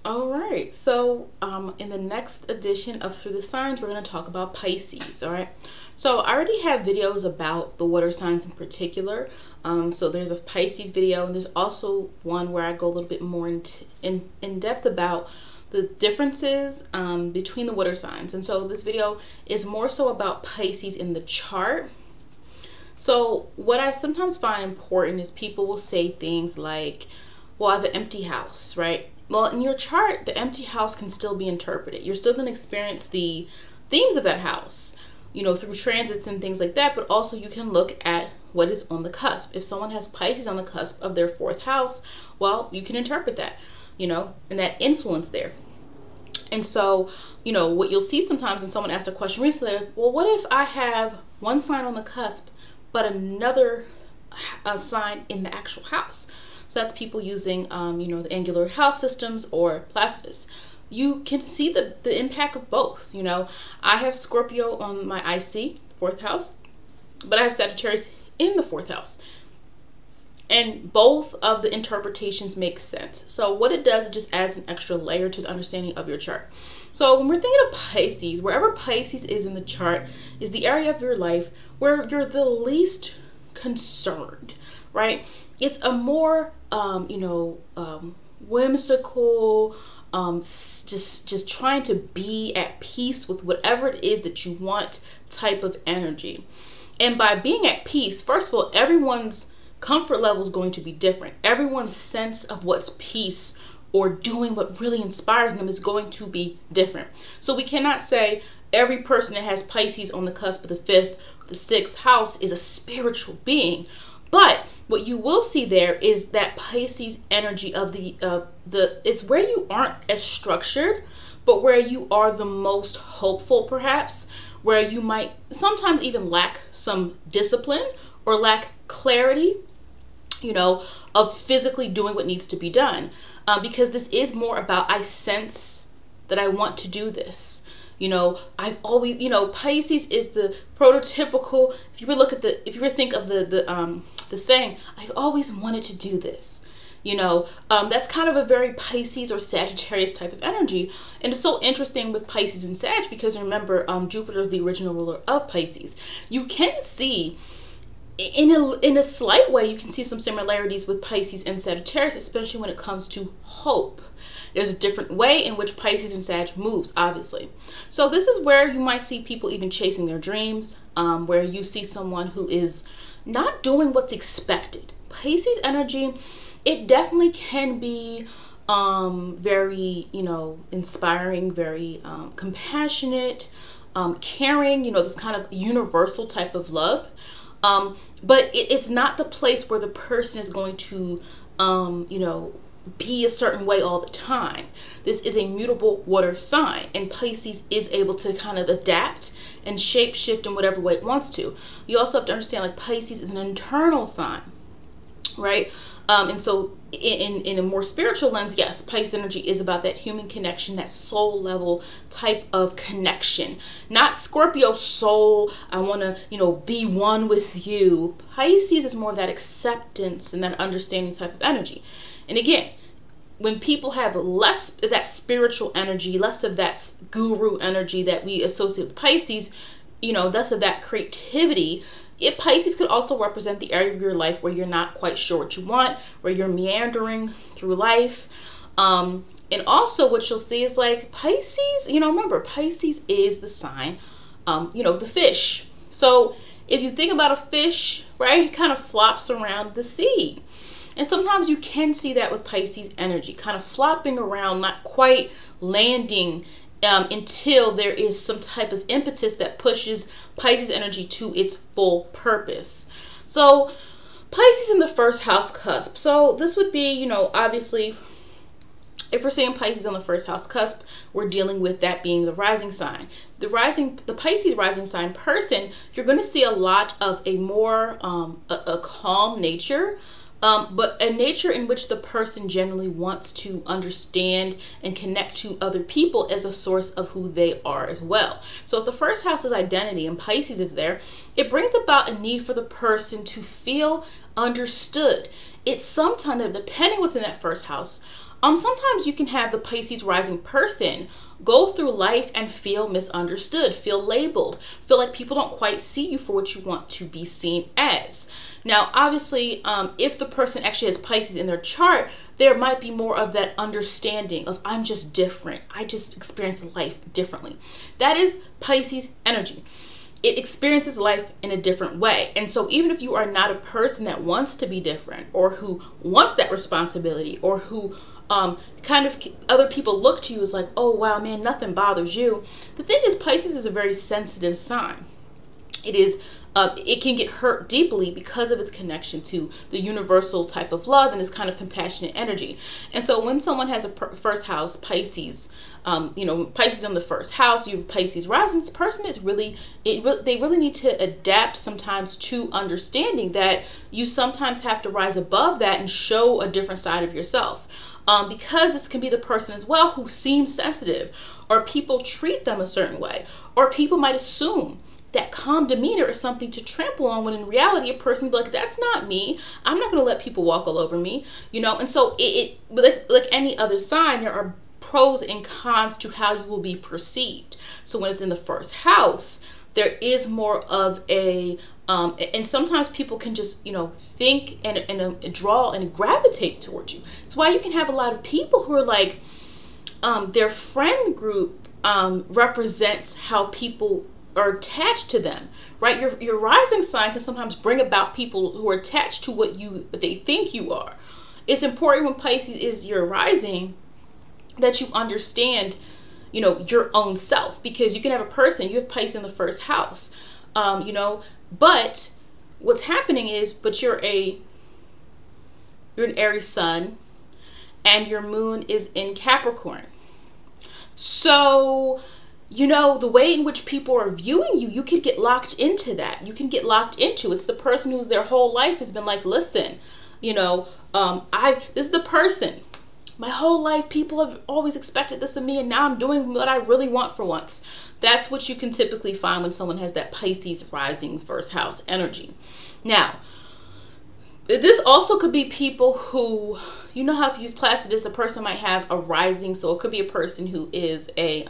All right, so in the next edition of Through the Signs, we're going to talk about Pisces. All right, so I already have videos about the water signs in particular. So there's a Pisces video, and there's also one where I go a little bit more in depth about the differences between the water signs. And so this video is more so about Pisces in the chart. So what I sometimes find important is people will say things like, well, I have an empty house, right? Well, in your chart, the empty house can still be interpreted. You're still going to experience the themes of that house, you know, through transits and things like that. But also you can look at what is on the cusp. If someone has Pisces on the cusp of their fourth house, well, you can interpret that, you know, and that influence there. And so, you know, what you'll see sometimes, and someone asked a question recently, well, what if I have one sign on the cusp, but another sign in the actual house? So that's people using, you know, the angular house systems or Placidus. You can see the impact of both. You know, I have Scorpio on my IC, fourth house, but I have Sagittarius in the fourth house. And both of the interpretations make sense. So what it does, it just adds an extra layer to the understanding of your chart. So when we're thinking of Pisces, wherever Pisces is in the chart is the area of your life where you're the least concerned, right? It's a more, you know, whimsical, just trying to be at peace with whatever it is that you want type of energy. And by being at peace, first of all, everyone's comfort level is going to be different. Everyone's sense of what's peace or doing what really inspires them is going to be different. So we cannot say every person that has Pisces on the cusp of the fifth, the sixth house is a spiritual being. But what you will see there is that Pisces energy of it's where you aren't as structured, but where you are the most hopeful, perhaps, where you might sometimes even lack some discipline or lack clarity, you know, of physically doing what needs to be done. Because this is more about, I sense that I want to do this. You know, I've always, you know, Pisces is the prototypical, if you were think of the saying, I've always wanted to do this. You know, that's kind of a very Pisces or Sagittarius type of energy. And it's so interesting with Pisces and Sag because remember, Jupiter is the original ruler of Pisces. You can see in a slight way, you can see some similarities with Pisces and Sagittarius, especially when it comes to hope. There's a different way in which Pisces and Sag moves, obviously. So this is where you might see people even chasing their dreams, where you see someone who is not doing what's expected. Pisces energy, it definitely can be very, you know, inspiring, very compassionate, caring, you know, this kind of universal type of love. But it's not the place where the person is going to, you know, be a certain way all the time. This is a mutable water sign, and Pisces is able to kind of adapt and shape shift in whatever way it wants to. You also have to understand, like, Pisces is an internal sign, right? And so in a more spiritual lens, yes, Pisces energy is about that human connection, that soul level type of connection. Not Scorpio soul, I want to, you know, be one with you. Pisces is more of that acceptance and that understanding type of energy. And again, when people have less of that spiritual energy, less of that guru energy that we associate with Pisces, you know, less of that creativity, Pisces could also represent the area of your life where you're not quite sure what you want, where you're meandering through life. And also what you'll see is like Pisces, you know, remember Pisces is the sign, you know, the fish. So if you think about a fish, right, it kind of flops around the sea. And sometimes you can see that with Pisces energy, kind of flopping around, not quite landing until there is some type of impetus that pushes Pisces energy to its full purpose. So Pisces in the first house cusp. So this would be, you know, obviously, if we're seeing Pisces on the first house cusp, we're dealing with that being the rising sign. The Pisces rising sign person, you're going to see a lot of a more a calm nature. But a nature in which the person generally wants to understand and connect to other people as a source of who they are as well. So if the first house is identity and Pisces is there, it brings about a need for the person to feel understood. It's sometimes, depending what's in that first house, Sometimes you can have the Pisces rising person go through life and feel misunderstood, feel labeled, feel like people don't quite see you for what you want to be seen as. Now, obviously, if the person actually has Pisces in their chart, there might be more of that understanding of I'm just different. I just experience life differently. That is Pisces energy. It experiences life in a different way. And so even if you are not a person that wants to be different, or who wants that responsibility, or who kind of other people look to you as like, oh wow, man, nothing bothers you. The thing is, Pisces is a very sensitive sign. It can get hurt deeply because of its connection to the universal type of love and this kind of compassionate energy. And so when someone has a first house Pisces, Pisces on the first house, you have Pisces rising, this person is they really need to adapt sometimes to understanding that you sometimes have to rise above that and show a different side of yourself. Because this can be the person as well who seems sensitive, or people treat them a certain way, or people might assume that calm demeanor is something to trample on, when in reality a person will be like, that's not me. I'm not going to let people walk all over me, and so like any other sign, there are pros and cons to how you will be perceived. So when it's in the first house, there is more of a and sometimes people can just think and draw and gravitate towards you. It's why you can have a lot of people who are like their friend group represents how people are attached to them, right? Your rising sign can sometimes bring about people who are attached to what they think you are. It's important when Pisces is your rising that you understand, your own self, because you can have a person, you have Pisces in the first house, but what's happening is, but you're an Aries sun, and your moon is in Capricorn. So the way in which people are viewing you, you can get locked into that. You can get locked into it's the person who's their whole life has been like, listen, this is the person. My whole life, people have always expected this of me, and now I'm doing what I really want for once. That's what you can typically find when someone has that Pisces rising first house energy. Now, this also could be people who, how if you use Placidus, a person might have a rising, so it could be a person who is you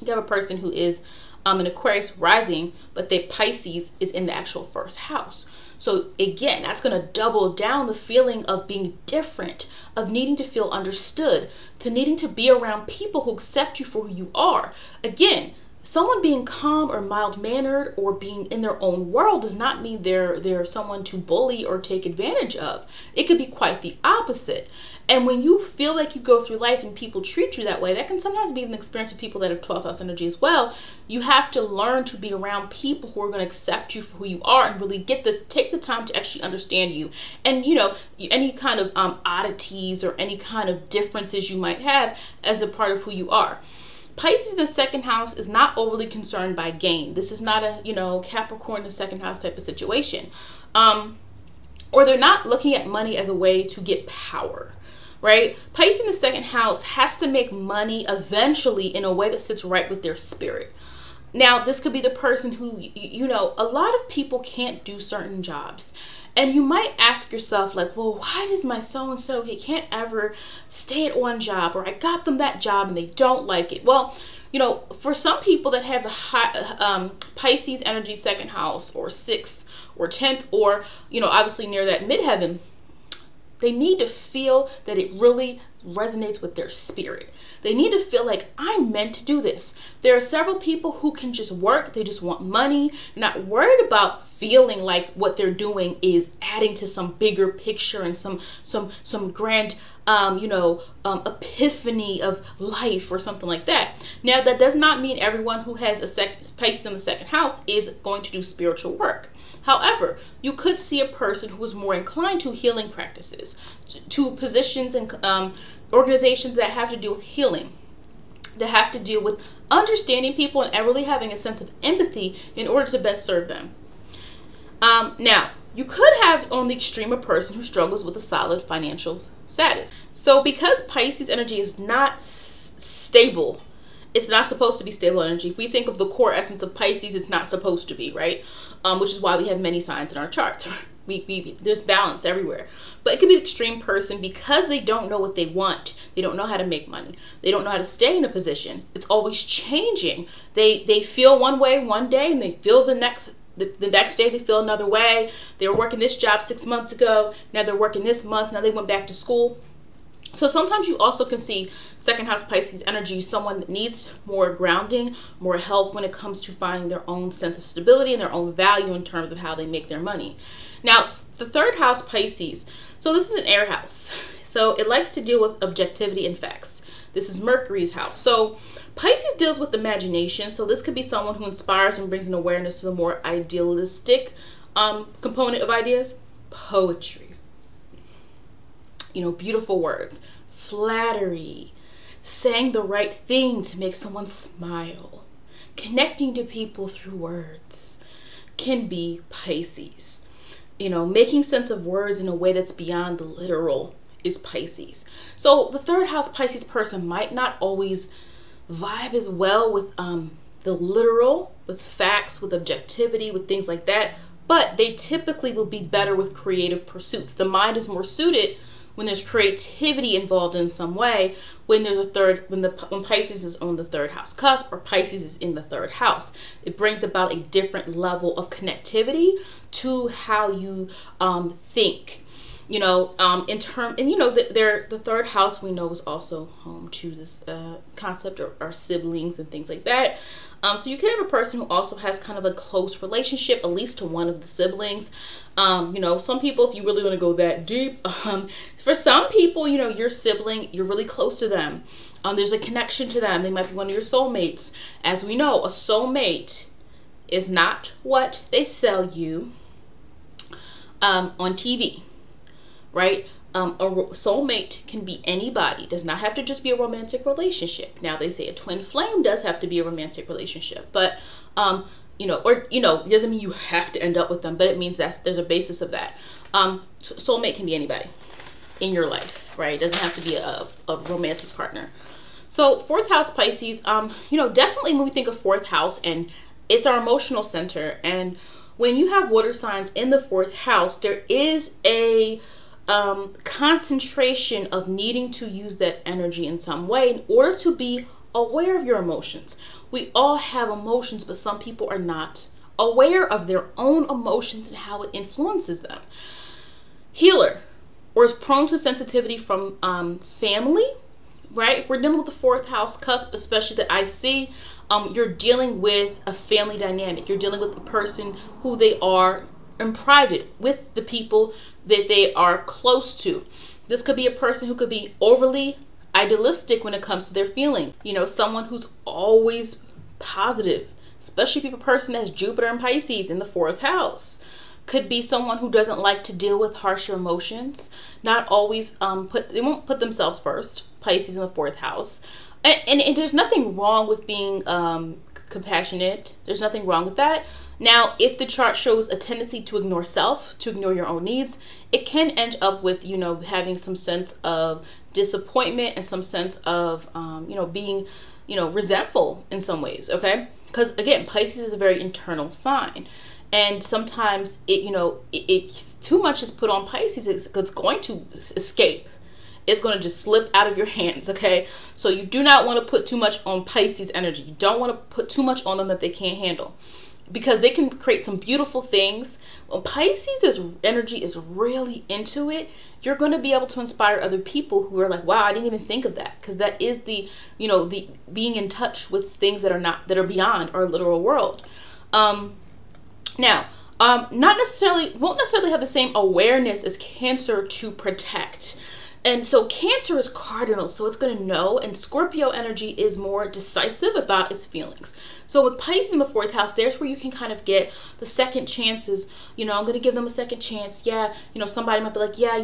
have a person who is an Aquarius rising, but their Pisces is in the actual first house. So again, that's going to double down the feeling of being different, of needing to feel understood, to needing to be around people who accept you for who you are. Again, someone being calm or mild-mannered or being in their own world does not mean they're someone to bully or take advantage of. It could be quite the opposite. And when you feel like you go through life and people treat you that way, that can sometimes be even the experience of people that have 12th house energy as well. You have to learn to be around people who are going to accept you for who you are and really take the time to actually understand you. And, any kind of oddities or any kind of differences you might have as a part of who you are. Pisces in the second house is not overly concerned by gain. This is not a, Capricorn in the second house type of situation. Or they're not looking at money as a way to get power, right? Pisces in the second house has to make money eventually in a way that sits right with their spirit. Now, this could be the person who, a lot of people can't do certain jobs. And you might ask yourself, like, well, why does my so-and-so, he can't ever stay at one job, or I got them that job and they don't like it? Well, for some people that have a high, Pisces energy second house or 6th or 10th or, obviously near that midheaven, they need to feel that it really resonates with their spirit. They need to feel like, I'm meant to do this. There are several people who can just work. They just want money, not worried about feeling like what they're doing is adding to some bigger picture and some grand, epiphany of life or something like that. Now, that does not mean everyone who has Pisces in the second house is going to do spiritual work. However, you could see a person who is more inclined to healing practices, to positions and organizations that have to deal with healing, that have to deal with understanding people and really having a sense of empathy in order to best serve them. Now, you could have on the extreme a person who struggles with a solid financial status. So because Pisces energy is not stable, it's not supposed to be stable energy. If we think of the core essence of Pisces, it's not supposed to be, right? Which is why we have many signs in our charts. There's balance everywhere. But it could be the extreme person because they don't know what they want. They don't know how to make money. They don't know how to stay in a position. It's always changing. They feel one way one day and they feel the next day they feel another way. They were working this job 6 months ago. Now they're working this month. Now they went back to school. So sometimes you also can see second house Pisces energy, someone that needs more grounding, more help when it comes to finding their own sense of stability and their own value in terms of how they make their money. Now, the third house Pisces, so this is an air house. So it likes to deal with objectivity and facts. This is Mercury's house. So Pisces deals with imagination. So this could be someone who inspires and brings an awareness to the more idealistic component of ideas. Poetry. Beautiful words, flattery, saying the right thing to make someone smile, connecting to people through words can be Pisces. Making sense of words in a way that's beyond the literal is Pisces. So the third house Pisces person might not always vibe as well with the literal, with facts, with objectivity, with things like that, but they typically will be better with creative pursuits. The mind is more suited when there's creativity involved in some way, when Pisces is on the third house cusp or Pisces is in the third house. It brings about a different level of connectivity to how you think. The third house we know is also home to this concept of our siblings and things like that. So you could have a person who also has kind of a close relationship, at least to one of the siblings. Some people, if you really want to go that deep, for some people, your sibling, you're really close to them. There's a connection to them. They might be one of your soulmates. As we know, a soulmate is not what they sell you on TV, right? A soulmate can be anybody. Does not have to just be a romantic relationship. Now they say a twin flame does have to be a romantic relationship, but it doesn't mean you have to end up with them, but it means that there's a basis of that. Soulmate can be anybody in your life, right? It doesn't have to be a romantic partner. So fourth house Pisces, definitely when we think of fourth house, and it's our emotional center, and when you have water signs in the fourth house, there is a concentration of needing to use that energy in some way in order to be aware of your emotions. We all have emotions, but some people are not aware of their own emotions and how it influences them. Healer, or is prone to sensitivity from family, right? If we're dealing with the fourth house cusp, especially the IC, you're dealing with a family dynamic. You're dealing with the person who they are in private, with the people that they are close to. This could be a person who could be overly idealistic when it comes to their feelings. Someone who's always positive, especially if you're a person that has Jupiter and Pisces in the fourth house. Could be someone who doesn't like to deal with harsher emotions, not always they won't put themselves first. Pisces in the fourth house. And there's nothing wrong with being compassionate. There's nothing wrong with that. Now, if the chart shows a tendency to ignore self, to ignore your own needs, it can end up with, having some sense of disappointment and some sense of, being, resentful in some ways, okay? Because, again, Pisces is a very internal sign. And sometimes, too much is put on Pisces. It's going to escape. It's going to just slip out of your hands, okay? So you do not want to put too much on Pisces energy. You don't want to put too much on them that they can't handle, because they can create some beautiful things. When Pisces' energy is really into it, you're going to be able to inspire other people who are like, wow, I didn't even think of that. Because that is the being in touch with things that are beyond our literal world. Won't necessarily have the same awareness as Cancer to protect. And so Cancer is cardinal, so it's going to know, and Scorpio energy is more decisive about its feelings. So with Pisces in the fourth house, there's where you can kind of get the second chances. I'm going to give them a second chance. Yeah, somebody might be like, yeah,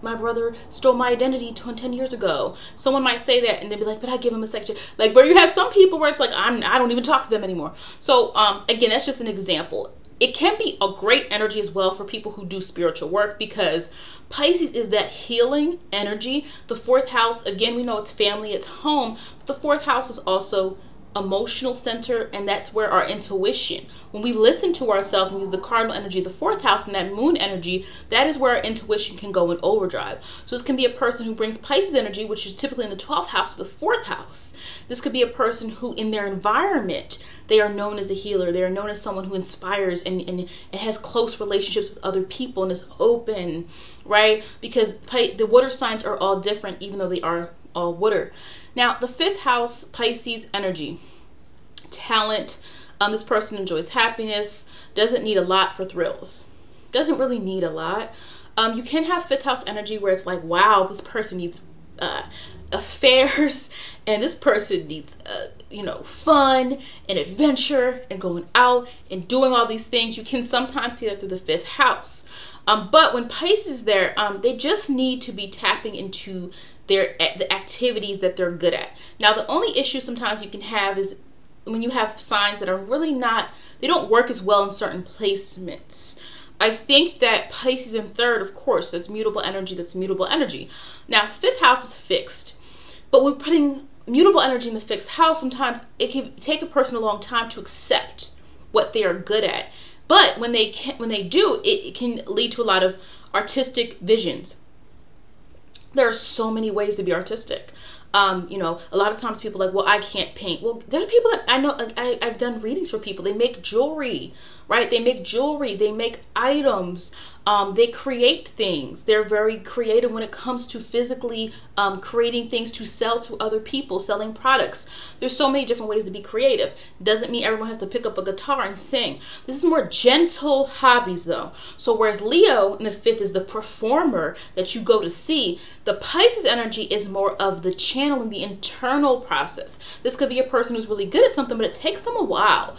my brother stole my identity 10 years ago. Someone might say that, and they'd be like, but I give him a second chance. Like, where you have some people where it's like, I don't even talk to them anymore. So again, that's just an example. It can be a great energy as well for people who do spiritual work, because Pisces is that healing energy. The fourth house, again, we know it's family, it's home. But the fourth house is also emotional center, and that's where our intuition, when we listen to ourselves and use the cardinal energy, the fourth house, and that moon energy, that is where our intuition can go in overdrive. So this can be a person who brings Pisces energy, which is typically in the 12th house or the fourth house. This could be a person who in their environment, they are known as a healer. They are known as someone who inspires and has close relationships with other people and is open, right? Because the water signs are all different, even though they are all water. Now, the fifth house, Pisces energy, talent. This person enjoys happiness, doesn't need a lot for thrills. Doesn't really need a lot. You can have fifth house energy where it's like, wow, this person needs affairs, and this person needs, fun and adventure and going out and doing all these things. You can sometimes see that through the fifth house. But when Pisces is there, they just need to be tapping into the activities that they're good at. Now, the only issue sometimes you can have is when you have signs that are really not, they don't work as well in certain placements. I think that Pisces in third, of course, that's mutable energy, that's mutable energy. Now, fifth house is fixed, but we're putting mutable energy in the fixed house. Sometimes it can take a person a long time to accept what they are good at. But when they do, it can lead to a lot of artistic visions. There are so many ways to be artistic. A lot of times people are like, well, I can't paint. Well, there are people that I know, I've done readings for people. They make jewelry, right? They make jewelry. They make items. They create things. They're very creative when it comes to physically creating things to sell to other people, selling products. There's so many different ways to be creative. Doesn't mean everyone has to pick up a guitar and sing. This is more gentle hobbies though. So whereas Leo in the fifth is the performer that you go to see, the Pisces energy is more of the channeling, the internal process. This could be a person who's really good at something, but it takes them a while.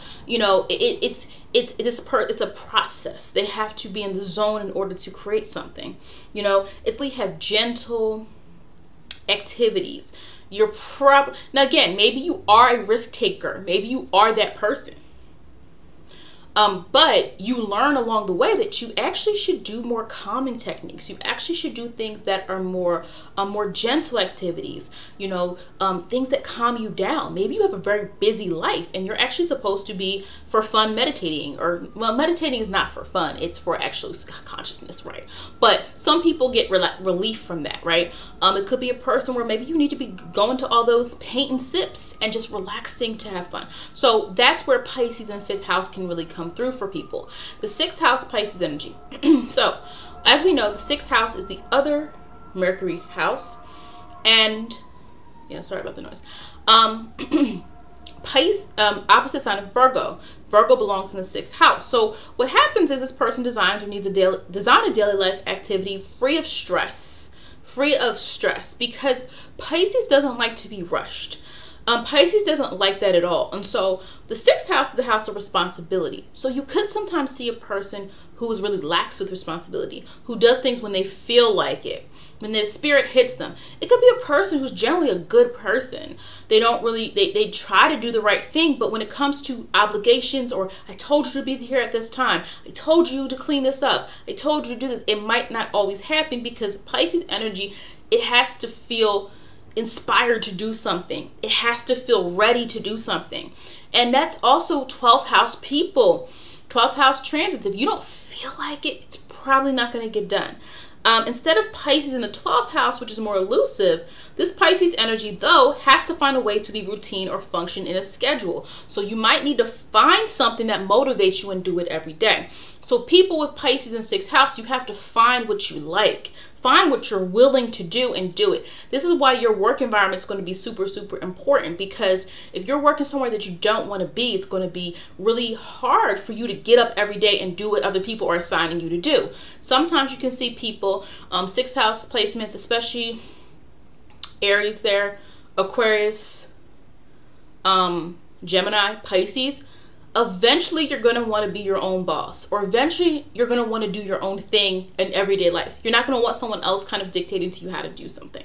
It's a process. They have to be in the zone in order to create something. If we have gentle activities, now again, maybe you are a risk taker. Maybe you are that person. But you learn along the way that you actually should do more calming techniques. You actually should do things that are more gentle activities, things that calm you down. Maybe you have a very busy life and you're actually supposed to be for fun meditating, meditating is not for fun. It's for actual consciousness, right? But some people get relief from that, right? It could be a person where maybe you need to be going to all those paint and sips and just relaxing to have fun. So that's where Pisces in the fifth house can really come through for people. The sixth house, Pisces energy. So as we know, the sixth house is the other Mercury house, and sorry about the noise. Pisces, opposite sign of Virgo. Virgo belongs in the sixth house. So what happens is this person designs or needs design a daily life activity free of stress, because Pisces doesn't like to be rushed. Pisces doesn't like that at all. And so the sixth house is the house of responsibility. So you could sometimes see a person who is really lax with responsibility, who does things when they feel like it, when their spirit hits them. It could be a person who's generally a good person. They don't really, they try to do the right thing, but when it comes to obligations, or I told you to be here at this time, I told you to clean this up, I told you to do this, it might not always happen, because Pisces energy, it has to feel inspired to do something. It has to feel ready to do something. And that's also 12th house people, 12th house transits. If you don't feel like it, it's probably not going to get done. Instead of Pisces in the 12th house, which is more elusive, this Pisces energy, though, has to find a way to be routine or function in a schedule. So you might need to find something that motivates you and do it every day. So people with Pisces in 6th house, you have to find what you like. Find what you're willing to do and do it. This is why your work environment is going to be super, super important, because if you're working somewhere that you don't want to be, it's going to be really hard for you to get up every day and do what other people are assigning you to do. Sometimes you can see people, 6th house placements, especially Aries there, Aquarius, Gemini, Pisces. Eventually you're going to want to be your own boss, or eventually you're going to want to do your own thing in everyday life. You're not going to want someone else kind of dictating to you how to do something.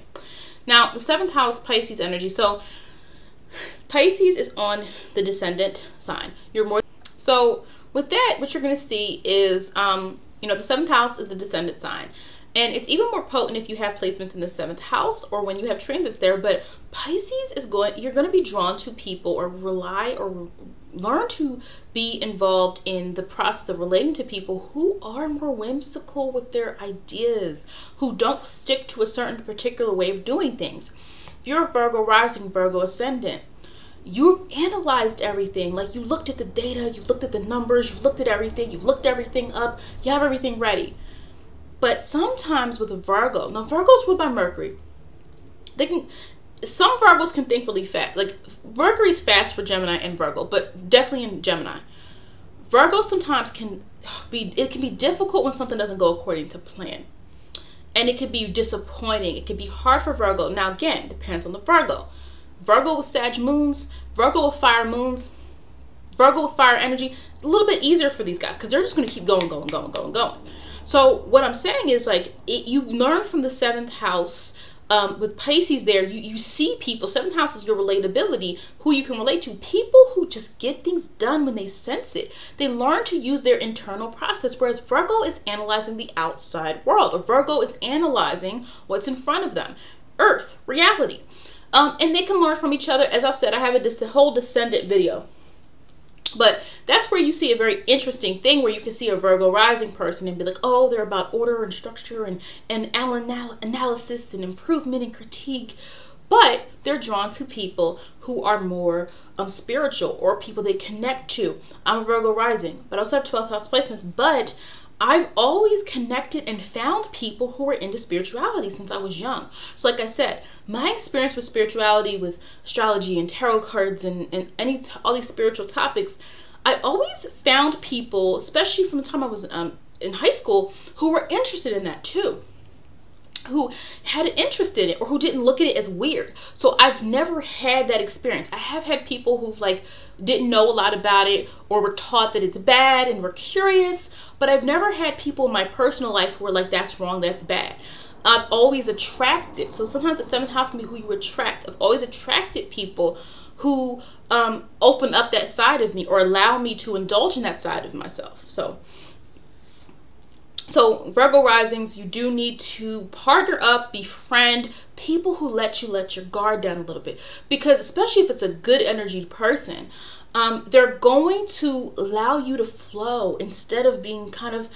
Now, the 7th house, Pisces energy. So Pisces is on the descendant sign. So with that, what you're going to see is, the 7th house is the descendant sign. And it's even more potent if you have placements in the 7th house or when you have transits there. But Pisces is you're going to be drawn to people or rely or learn to be involved in the process of relating to people who are more whimsical with their ideas, who don't stick to a certain particular way of doing things. If you're a Virgo rising, Virgo ascendant, you've analyzed everything. Like, you looked at the data, you looked at the numbers, you looked at everything, you've looked everything up, you have everything ready. But sometimes with a Virgo, now Virgo's ruled by Mercury. Some Virgos can think really fast. Like, Mercury's fast for Gemini and Virgo, but definitely in Gemini. Virgo sometimes can be difficult when something doesn't go according to plan. And it can be disappointing. It can be hard for Virgo. Now, again, depends on the Virgo. Virgo with Sag moons, Virgo with fire moons, Virgo with fire energy, a little bit easier for these guys because they're just going to keep going. So what I'm saying is, like, you learn from the 7th house. With Pisces there, you see people, 7th house is your relatability, who you can relate to. People who just get things done when they sense it. They learn to use their internal process, whereas Virgo is analyzing the outside world, or Virgo is analyzing what's in front of them. Earth, reality. And they can learn from each other. As I've said, I have a whole descendant video. But that's where you see a very interesting thing where you can see a Virgo rising person and be like, oh, they're about order and structure and analysis and improvement and critique. But they're drawn to people who are more spiritual or people they connect to. I'm a Virgo rising, but I also have 12th house placements. But I've always connected and found people who were into spirituality since I was young. So like I said, my experience with spirituality, with astrology and tarot cards and all these spiritual topics, I always found people, especially from the time I was in high school, who were interested in that too, who had an interest in it or who didn't look at it as weird. So I've never had that experience. I have had people who've didn't know a lot about it or were taught that it's bad and were curious, but I've never had people in my personal life who were like, that's wrong, that's bad. I've always attracted, so sometimes the 7th house can be who you attract. I've always attracted people who open up that side of me or allow me to indulge in that side of myself. So Virgo risings, you do need to partner up, befriend people who let your guard down a little bit. Because especially if it's a good energy person, they're going to allow you to flow instead of being kind of,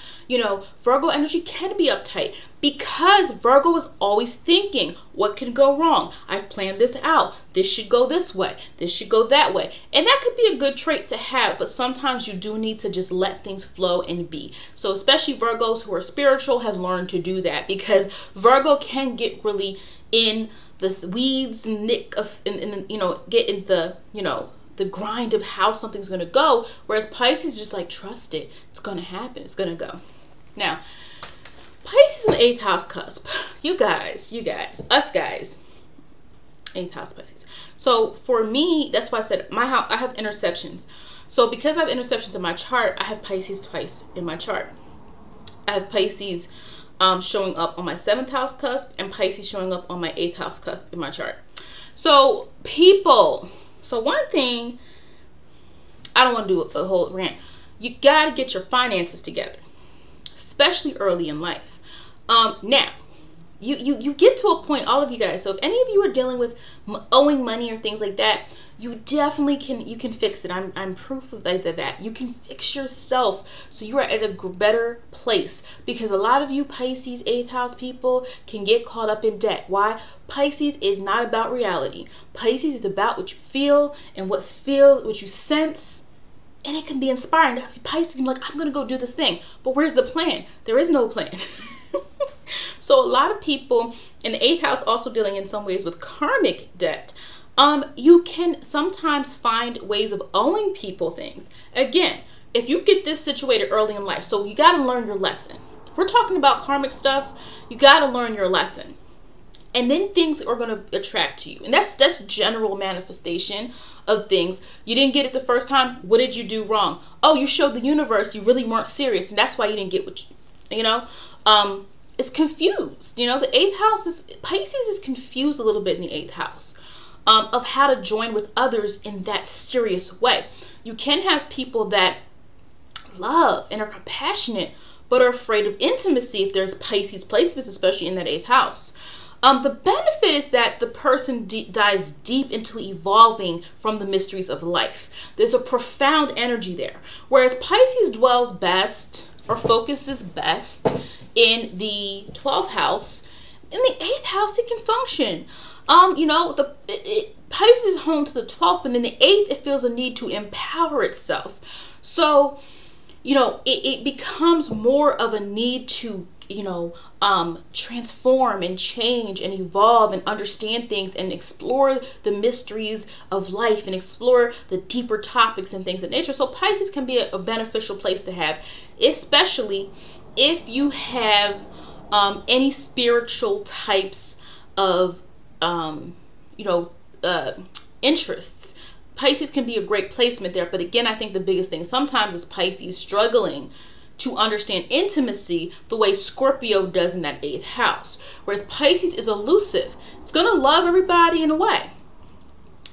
Virgo energy can be uptight because Virgo is always thinking, what can go wrong? I've planned this out. This should go this way. This should go that way. And that could be a good trait to have, but sometimes you do need to just let things flow and be. So especially Virgos who are spiritual have learned to do that, because Virgo can get really in the weeds and get in the grind of how something's going to go, whereas Pisces is just like, trust it, it's going to happen, it's going to go. Now, Pisces in the 8th house cusp, you guys, us guys, 8th house Pisces. So for me, that's why I said I have interceptions. So because I have interceptions in my chart, I have Pisces twice in my chart. I have Pisces showing up on my 7th house cusp and Pisces showing up on my 8th house cusp in my chart. So one thing, I don't want to do a whole rant. You got to get your finances together, especially early in life. Now, you get to a point, all of you guys, so if any of you are dealing with owing money or things like that, you definitely can fix it. I'm proof of that. You can fix yourself so you are at a better place, because a lot of you Pisces 8th house people can get caught up in debt. Why? Pisces is not about reality. Pisces is about what you feel and what you sense, and it can be inspiring. Pisces can be like, I'm going to go do this thing, but where's the plan? There is no plan. So a lot of people in the 8th house also dealing in some ways with karmic debt. You can sometimes find ways of owing people things. Again, if you get this situated early in life, so you got to learn your lesson. If we're talking about karmic stuff, you got to learn your lesson. And then things are going to attract to you. And that's general manifestation of things. You didn't get it the first time. What did you do wrong? Oh, you showed the universe you really weren't serious, and that's why you didn't get what it's confused. The 8th house Pisces is confused a little bit in the 8th house. Of how to join with others in that serious way. You can have people that love and are compassionate, but are afraid of intimacy if there's Pisces placements, especially in that 8th house. The benefit is that the person dives deep into evolving from the mysteries of life. There's a profound energy there. Whereas Pisces dwells best or focuses best in the 12th house, in the 8th house it can function. Pisces is home to the 12th, but in the 8th it feels a need to empower itself. So, it becomes more of a need to transform and change and evolve and understand things and explore the mysteries of life and explore the deeper topics and things of nature. So Pisces can be a beneficial place to have, especially if you have any spiritual types of interests. Pisces can be a great placement there. But again, I think the biggest thing sometimes is Pisces struggling to understand intimacy the way Scorpio does in that 8th house. Whereas Pisces is elusive. It's going to love everybody in a way.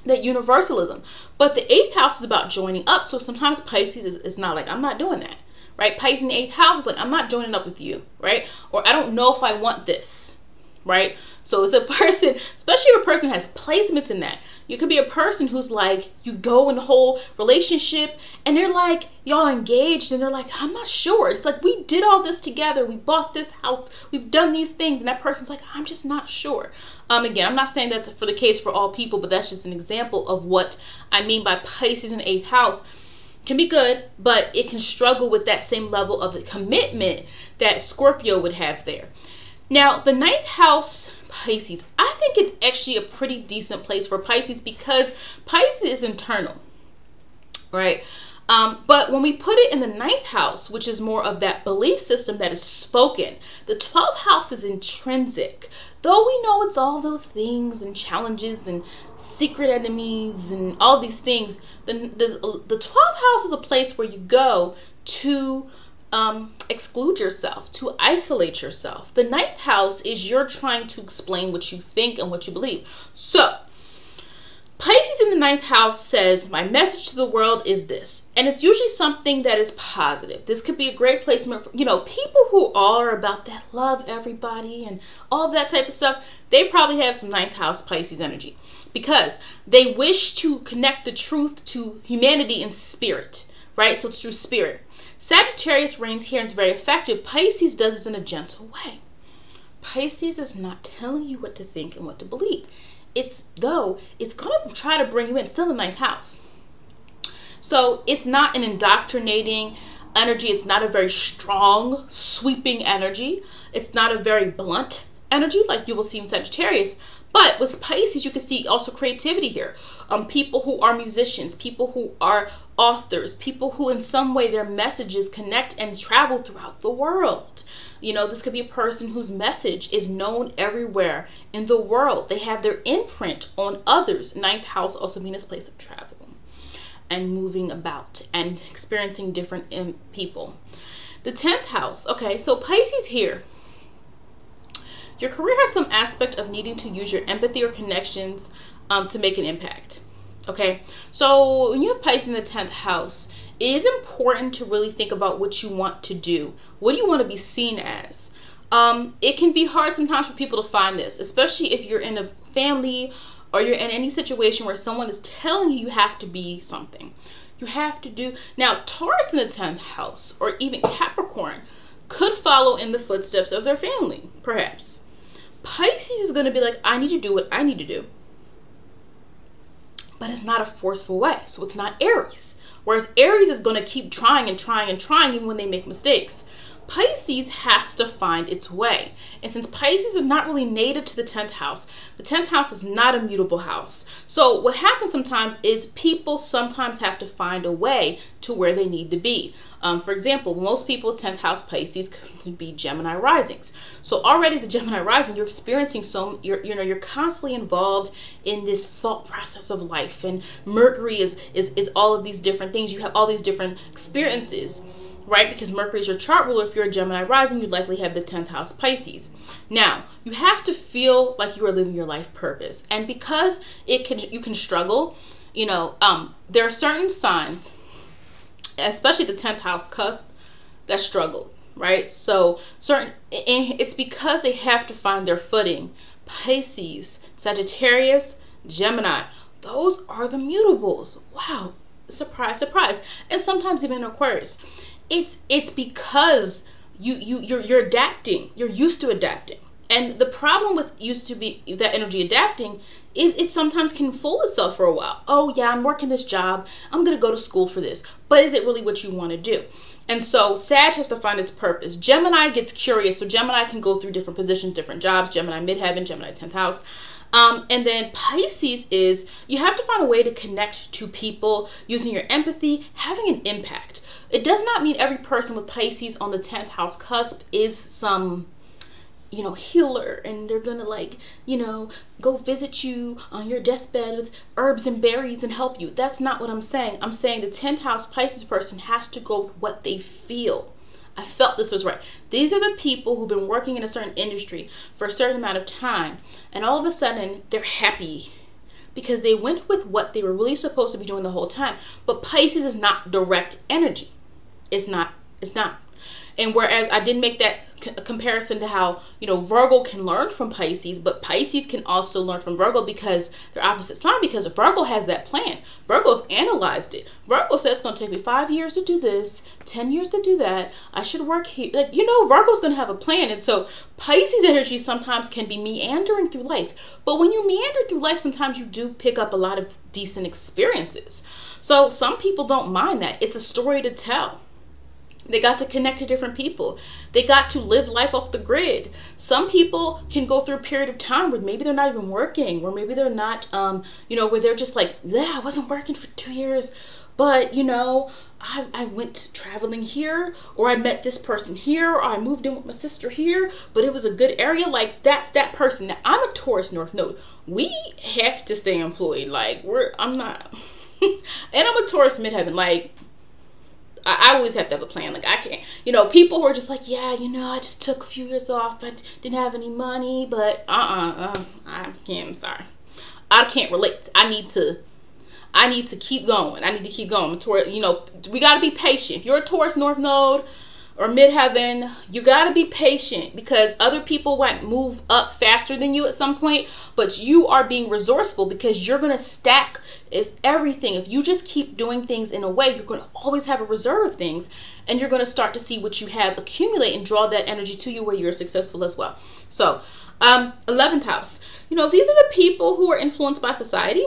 That universalism. But the 8th house is about joining up. So sometimes Pisces is not like, I'm not doing that. Right? Pisces in the 8th house is like, I'm not joining up with you. Right? Or I don't know if I want this. Right? So it's a person, especially if a person has placements in that. You could be a person who's like, you go in the whole relationship and they're like, y'all engaged and they're like, I'm not sure. It's like, we did all this together. We bought this house. We've done these things. And that person's like, I'm just not sure. Again, I'm not saying that's for the case for all people, but that's just an example of what I mean by Pisces in the 8th house. Can be good, but it can struggle with that same level of commitment that Scorpio would have there. Now, the 9th house, Pisces, I think it's actually a pretty decent place for Pisces because Pisces is internal, right? But when we put it in the 9th house, which is more of that belief system that is spoken, the 12th house is intrinsic. Though we know it's all those things and challenges and secret enemies and all these things, the 12th house is a place where you go to exclude yourself, to isolate yourself. The 9th house is you're trying to explain what you think and what you believe. So Pisces in the 9th house says, my message to the world is this. And it's usually something that is positive. This could be a great placement for, people who are about that love everybody and all that type of stuff. They probably have some 9th house Pisces energy because they wish to connect the truth to humanity in spirit, right? So it's through spirit. Sagittarius reigns here and is very effective. Pisces does this in a gentle way. Pisces is not telling you what to think and what to believe. It's going to try to bring you in. It's still the 9th house. So it's not an indoctrinating energy. It's not a very strong, sweeping energy. It's not a very blunt energy like you will see in Sagittarius. But with Pisces, you can see also creativity here. People who are musicians, people who are authors, people who in some way their messages connect and travel throughout the world. This could be a person whose message is known everywhere in the world. They have their imprint on others. 9th house also being this place of travel and moving about and experiencing different people. The 10th house. Okay, so Pisces here. Your career has some aspect of needing to use your empathy or connections to make an impact. Okay, so when you have Pisces in the 10th house, it is important to really think about what you want to do. What do you want to be seen as? It can be hard sometimes for people to find this, especially if you're in a family or you're in any situation where someone is telling you have to be something. You have to do. Now, Taurus in the 10th house or even Capricorn could follow in the footsteps of their family, perhaps. Pisces is going to be like, I need to do what I need to do. But it's not a forceful way. So it's not Aries. Whereas Aries is going to keep trying and trying and trying even when they make mistakes. Pisces has to find its way. And since Pisces is not really native to the 10th house is not a mutable house. So what happens sometimes is people sometimes have to find a way to where they need to be. For example, most people 10th house Pisces could be Gemini risings. So already as a Gemini rising, you're experiencing you're constantly involved in this thought process of life. And Mercury is all of these different things. You have all these different experiences. Right? Because Mercury is your chart ruler. If you're a Gemini rising, you'd likely have the 10th house Pisces. Now, you have to feel like you are living your life purpose. And because you can struggle, there are certain signs, especially the 10th house Cusp, that struggle, right? So it's because they have to find their footing. Pisces, Sagittarius, Gemini, those are the mutables. Wow, surprise, surprise. And sometimes even Aquarius. It's because you're adapting. You're used to adapting. And the problem with that energy adapting is it sometimes can fool itself for a while. Oh yeah, I'm working this job. I'm going to go to school for this. But is it really what you want to do? And so Sag has to find its purpose. Gemini gets curious. So Gemini can go through different positions, different jobs. Gemini midheaven, Gemini 10th house. And then Pisces is you have to find a way to connect to people using your empathy, having an impact. It does not mean every person with Pisces on the 10th house cusp is some, healer, and they're gonna go visit you on your deathbed with herbs and berries and help you. That's not what I'm saying. I'm saying the 10th house Pisces person has to go with what they feel. I felt this was right. These are the people who've been working in a certain industry for a certain amount of time, and all of a sudden they're happy because they went with what they were really supposed to be doing the whole time. But Pisces is not direct energy. It's not. And whereas I didn't make that comparison to how, Virgo can learn from Pisces, but Pisces can also learn from Virgo because they're opposite sign, because Virgo has that plan. Virgo's analyzed it. Virgo says it's going to take me 5 years to do this, 10 years to do that. I should work here. Virgo's going to have a plan. And so Pisces energy sometimes can be meandering through life. But when you meander through life, sometimes you do pick up a lot of decent experiences. So some people don't mind that. It's a story to tell. They got to connect to different people. They got to live life off the grid. Some people can go through a period of time where maybe they're not even working, or maybe they're not, where they're just like, yeah, I wasn't working for 2 years, but, I went traveling here, or I met this person here, or I moved in with my sister here, but it was a good area. Like, that's that person. Now, I'm a Taurus North Node. We have to stay employed. Like, I'm not, and I'm a Taurus midheaven. Like, I always have to have a plan. Like, I can't, people were just like, yeah, I just took a few years off. I didn't have any money, but I can't, I'm sorry. I can't relate. I need to keep going. I need to keep going. We got to be patient. If you're a Taurus North Node or midheaven, you got to be patient, because other people might move up faster than you at some point, but you are being resourceful because you're going to stack everything. If you just keep doing things in a way, you're going to always have a reserve of things, and you're going to start to see what you have accumulate and draw that energy to you where you're successful as well. So 11th house, these are the people who are influenced by society.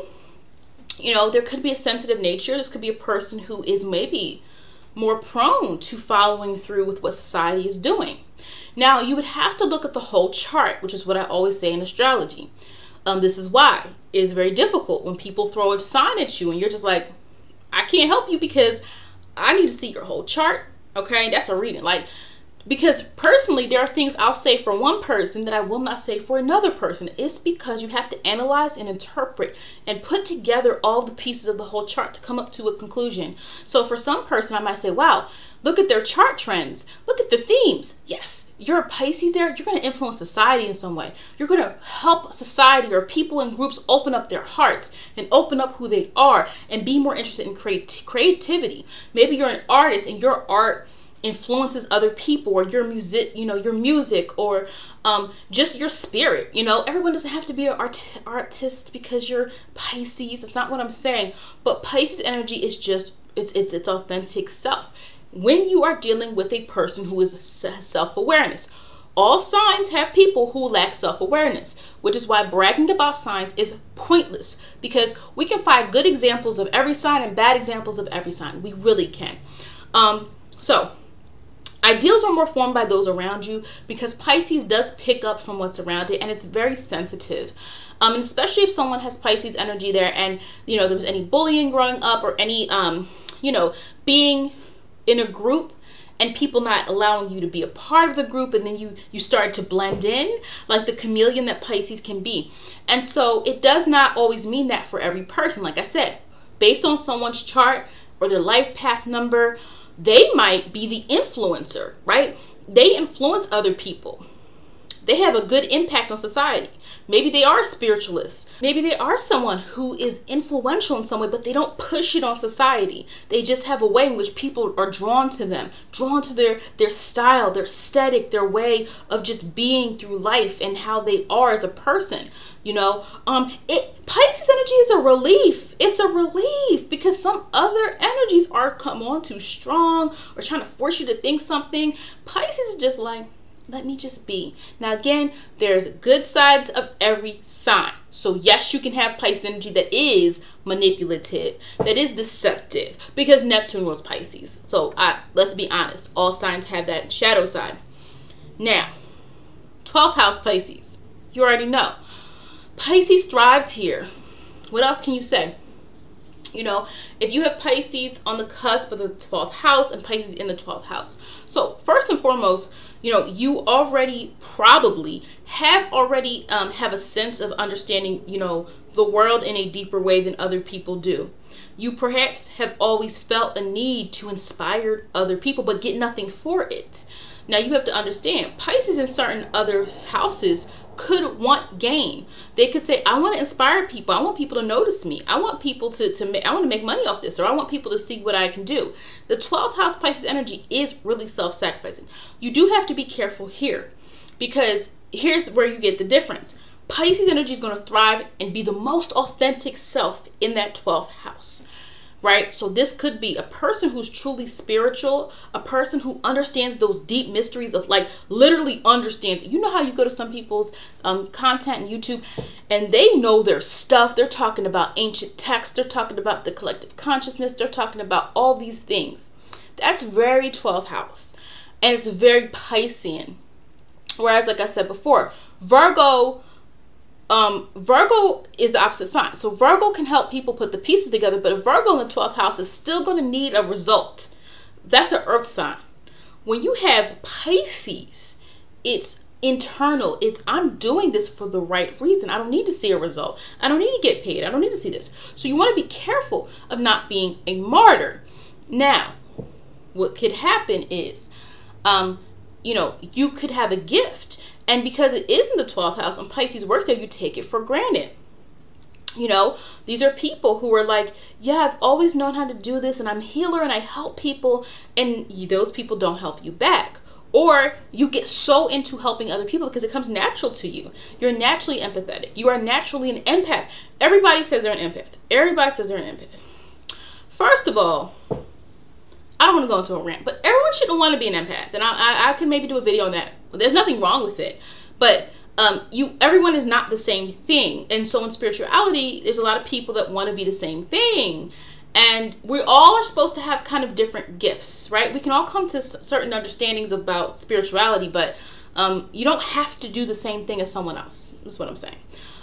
There could be a sensitive nature. This could be a person who is maybe more prone to following through with what society is doing. Now, you would have to look at the whole chart, which is what I always say in astrology. This is why it's very difficult when people throw a sign at you and you're just like, I can't help you because I need to see your whole chart. Okay, that's a reading. Because personally, there are things I'll say for one person that I will not say for another person. It's because you have to analyze and interpret and put together all the pieces of the whole chart to come up to a conclusion. So for some person, I might say, wow, look at their chart trends. Look at the themes. Yes, you're a Pisces there. You're going to influence society in some way. You're going to help society or people in groups open up their hearts and open up who they are and be more interested in creativity. Maybe you're an artist and your art influences other people, or your music, or just your spirit. Everyone doesn't have to be an artist because you're Pisces. It's not what I'm saying. But Pisces energy is just its authentic self. When you are dealing with a person who is self-awareness, all signs have people who lack self-awareness, which is why bragging about signs is pointless, because we can find good examples of every sign and bad examples of every sign. We really can. So ideals are more formed by those around you, because Pisces does pick up from what's around it, and it's very sensitive. And especially if someone has Pisces energy there, and there was any bullying growing up, or any being in a group and people not allowing you to be a part of the group, and then you start to blend in, like the chameleon that Pisces can be. And so it does not always mean that for every person. Like I said, based on someone's chart or their life path number, they might be the influencer, right? They influence other people. They have a good impact on society. Maybe they are spiritualists. Maybe they are someone who is influential in some way, but they don't push it on society. They just have a way in which people are drawn to them, drawn to their style, their aesthetic, their way of just being through life and how they are as a person. You know, Pisces energy is a relief. It's a relief because some other energies are come on too strong or trying to force you to think something. Pisces is just like, let me just be. Now, again, there's good sides of every sign. So yes, you can have Pisces energy that is manipulative, that is deceptive, because Neptune rules Pisces. So let's be honest. All signs have that shadow side. Now, 12th house Pisces. You already know. Pisces thrives here. What else can you say? You know, if you have Pisces on the cusp of the 12th house and Pisces in the 12th house. So first and foremost, you know, you already probably have have a sense of understanding, you know, the world in a deeper way than other people do. You perhaps have always felt a need to inspire other people, but get nothing for it. Now you have to understand, Pisces in certain other houses could want gain. They could say, I want to inspire people. I want people to notice me. I want people I want to make money off this, or I want people to see what I can do. The 12th house Pisces energy is really self-sacrificing. You do have to be careful here, because here's where you get the difference. Pisces energy is going to thrive and be the most authentic self in that 12th house. Right? So this could be a person who's truly spiritual, a person who understands those deep mysteries of, like, literally understands. You know how you go to some people's content on YouTube and they know their stuff. They're talking about ancient texts. They're talking about the collective consciousness. They're talking about all these things. That's very 12th house. And it's very Piscean. Whereas, like I said before, Virgo is the opposite sign. So Virgo can help people put the pieces together, but a Virgo in the 12th house is still going to need a result. That's an earth sign. When you have Pisces, it's internal. It's, I'm doing this for the right reason. I don't need to see a result. I don't need to get paid. I don't need to see this. So you want to be careful of not being a martyr. Now, what could happen is, you know, you could have a gift, and because it is in the 12th house and Pisces works there, you take it for granted. You know, these are people who are like, yeah, I've always known how to do this, and I'm a healer and I help people, and those people don't help you back. Or you get so into helping other people because it comes natural to you. You're naturally empathetic. You are naturally an empath. Everybody says they're an empath. Everybody says they're an empath. First of all, I don't want to go into a rant, but everyone shouldn't want to be an empath. And I can maybe do a video on that. There's nothing wrong with it. But everyone is not the same thing. And so in spirituality, there's a lot of people that want to be the same thing. And we all are supposed to have kind of different gifts, right? We can all come to certain understandings about spirituality, but you don't have to do the same thing as someone else. That's what I'm saying.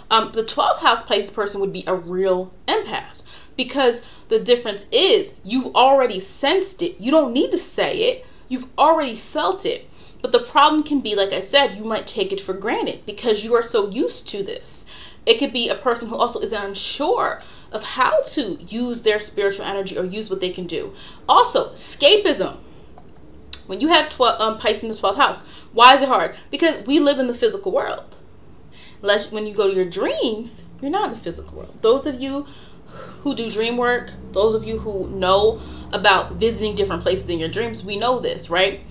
The 12th house Pisces person would be a real empath, because the difference is you've already sensed it. You don't need to say it. You've already felt it. But the problem can be, like I said, you might take it for granted because you are so used to this. It could be a person who also is unsure of how to use their spiritual energy or use what they can do. Also, escapism. When you have Pisces in the 12th house, why is it hard? Because we live in the physical world. When you go to your dreams, you're not in the physical world. Those of you who do dream work, those of you who know about visiting different places in your dreams, we know this, right?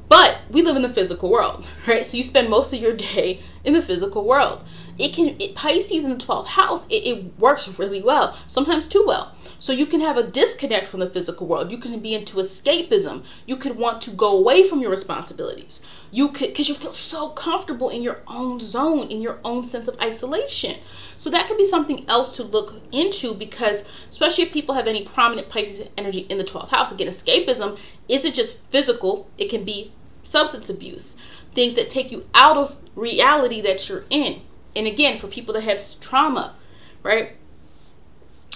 But we live in the physical world, right? So you spend most of your day in the physical world. Pisces in the 12th house, it works really well, sometimes too well. So you can have a disconnect from the physical world. You can be into escapism. You could want to go away from your responsibilities. Because you feel so comfortable in your own zone, in your own sense of isolation. So that could be something else to look into, because especially if people have any prominent Pisces energy in the 12th house, again, escapism isn't just physical. It can be substance abuse, things that take you out of reality that you're in. And again, for people that have trauma, right?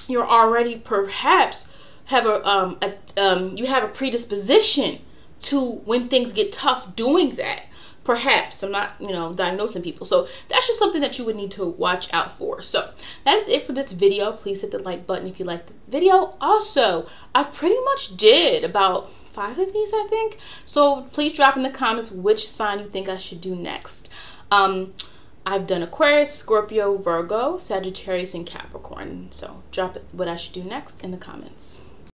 You're already perhaps have you have a predisposition to, when things get tough, doing that. Perhaps. I'm not, diagnosing people. So that's just something that you would need to watch out for. So that is it for this video. Please hit the like button if you liked the video. Also, I've pretty much did about 5 of these, I think. So please drop in the comments which sign you think I should do next. I've done Aquarius, Scorpio, Virgo, Sagittarius, and Capricorn. So drop it what I should do next in the comments.